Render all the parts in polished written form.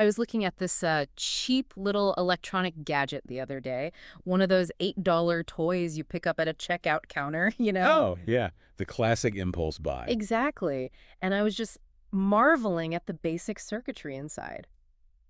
I was looking at this cheap little electronic gadget the other day. One of those $8 toys you pick up at a checkout counter, you know? Oh, yeah. The classic impulse buy. Exactly. And I was just marveling at the basic circuitry inside.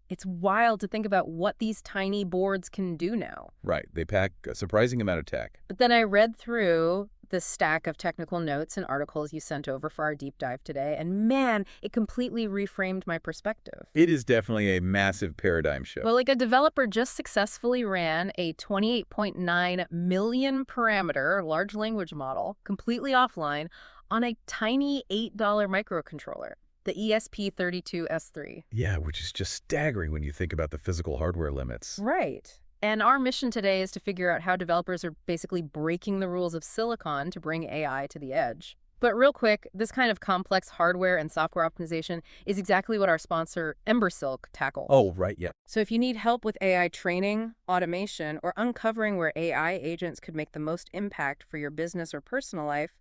It's wild to think about what these tiny boards can do now. Right. They pack a surprising amount of tech. But then I read through the stack of technical notes and articles you sent over for our deep dive today, and man, it completely reframed my perspective. It is definitely a massive paradigm shift. Well, like a developer just successfully ran a 28.9 million parameter large language model completely offline on a tiny $8 microcontroller, the ESP32S3. Yeah, which is just staggering when you think about the physical hardware limits. Right. And our mission today is to figure out how developers are basically breaking the rules of silicon to bring AI to the edge. But real quick, this kind of complex hardware and software optimization is exactly what our sponsor, Embersilk, tackles. Oh, right, yeah. So if you need help with AI training, automation, or uncovering where AI agents could make the most impact for your business or personal life,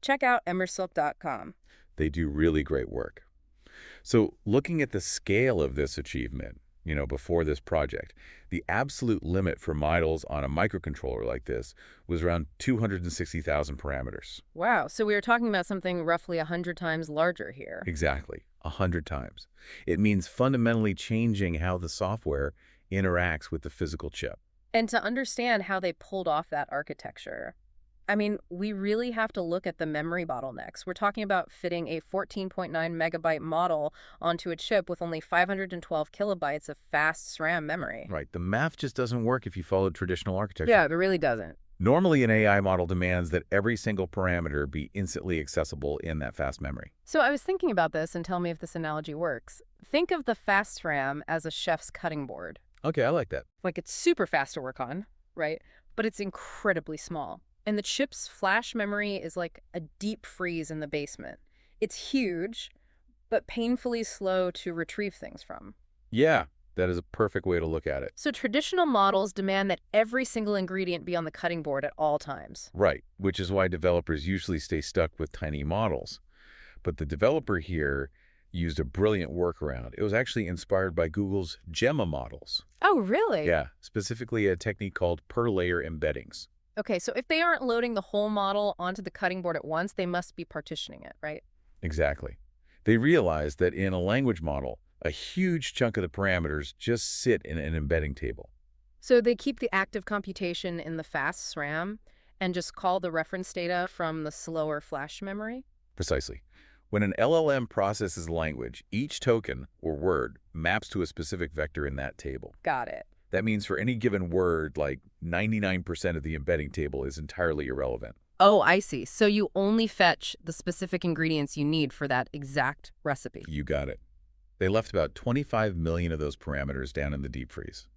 check out embersilk.com. They do really great work. So looking at the scale of this achievement, before this project, the absolute limit for models on a microcontroller like this was around 260,000 parameters. Wow, so we were talking about something roughly 100 times larger here. Exactly, 100 times. It means fundamentally changing how the software interacts with the physical chip. And to understand how they pulled off that architecture, I mean, we really have to look at the memory bottlenecks. We're talking about fitting a 14.9 megabyte model onto a chip with only 512 kilobytes of fast SRAM memory. Right. The math just doesn't work if you follow traditional architecture. Yeah, it really doesn't. Normally, an AI model demands that every single parameter be instantly accessible in that fast memory. So I was thinking about this, and tell me if this analogy works. Think of the fast SRAM as a chef's cutting board. Okay, I like that. Like, it's super fast to work on, right? But it's incredibly small. And the chip's flash memory is like a deep freeze in the basement. It's huge, but painfully slow to retrieve things from. Yeah, that is a perfect way to look at it. So traditional models demand that every single ingredient be on the cutting board at all times. Right, which is why developers usually stay stuck with tiny models. But the developer here used a brilliant workaround. It was actually inspired by Google's Gemma models. Oh, really? Yeah, specifically a technique called per-layer embeddings. Okay, so if they aren't loading the whole model onto the cutting board at once, they must be partitioning it, right? Exactly. They realized that in a language model, a huge chunk of the parameters just sit in an embedding table. So they keep the active computation in the fast SRAM and just call the reference data from the slower flash memory? Precisely. When an LLM processes language, each token, or word, maps to a specific vector in that table. Got it. That means for any given word, like 99% of the embedding table is entirely irrelevant. Oh, I see. So you only fetch the specific ingredients you need for that exact recipe. You got it. They left about 25 million of those parameters down in the deep freeze,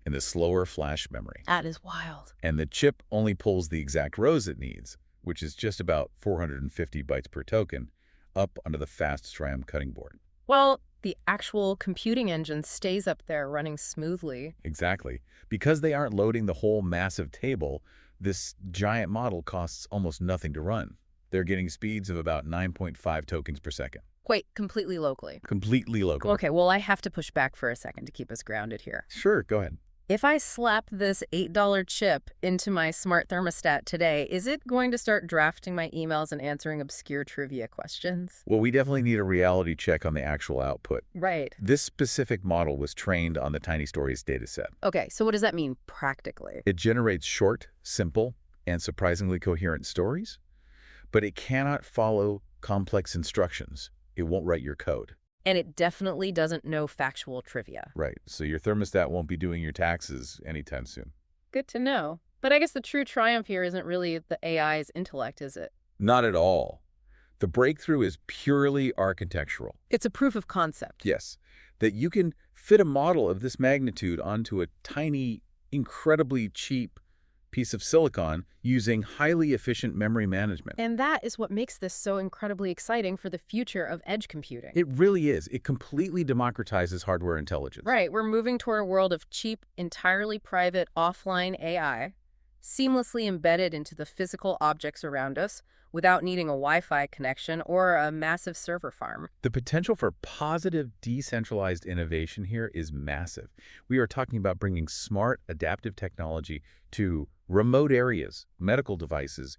in the slower flash memory. That is wild. And the chip only pulls the exact rows it needs, which is just about 450 bytes per token, up onto the fast SRAM cutting board. Well, the actual computing engine stays up there running smoothly. Exactly. Because they aren't loading the whole massive table, this giant model costs almost nothing to run. They're getting speeds of about 9.5 tokens per second. Wait, completely locally? Completely local. Okay, well, I have to push back for a second to keep us grounded here. Sure, go ahead. If I slap this $8 chip into my smart thermostat today, is it going to start drafting my emails and answering obscure trivia questions? Well, we definitely need a reality check on the actual output. Right. This specific model was trained on the Tiny Stories dataset. Okay, so what does that mean practically? It generates short, simple, and surprisingly coherent stories, but it cannot follow complex instructions. It won't write your code. And it definitely doesn't know factual trivia. Right, so your thermostat won't be doing your taxes anytime soon. Good to know. But I guess the true triumph here isn't really the AI's intellect, is it? Not at all. The breakthrough is purely architectural. It's a proof of concept. Yes, that you can fit a model of this magnitude onto a tiny, incredibly cheap piece of silicon using highly efficient memory management. And that is what makes this so incredibly exciting for the future of edge computing. It really is. It completely democratizes hardware intelligence. Right. We're moving toward a world of cheap, entirely private, offline AI, seamlessly embedded into the physical objects around us, without needing a Wi-Fi connection or a massive server farm. The potential for positive decentralized innovation here is massive. We are talking about bringing smart, adaptive technology to remote areas, medical devices,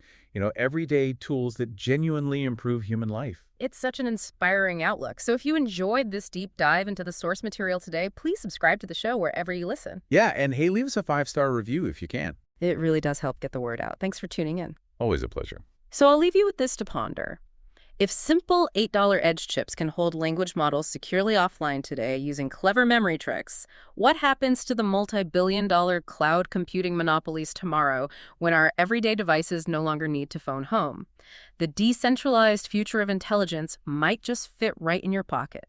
everyday tools that genuinely improve human life. It's such an inspiring outlook. So if you enjoyed this deep dive into the source material today, please subscribe to the show wherever you listen. Yeah, and hey, leave us a 5-star review if you can. It really does help get the word out. Thanks for tuning in. Always a pleasure. So I'll leave you with this to ponder. If simple $8 edge chips can hold language models securely offline today using clever memory tricks, what happens to the multi-billion-dollar cloud computing monopolies tomorrow when our everyday devices no longer need to phone home? The decentralized future of intelligence might just fit right in your pocket.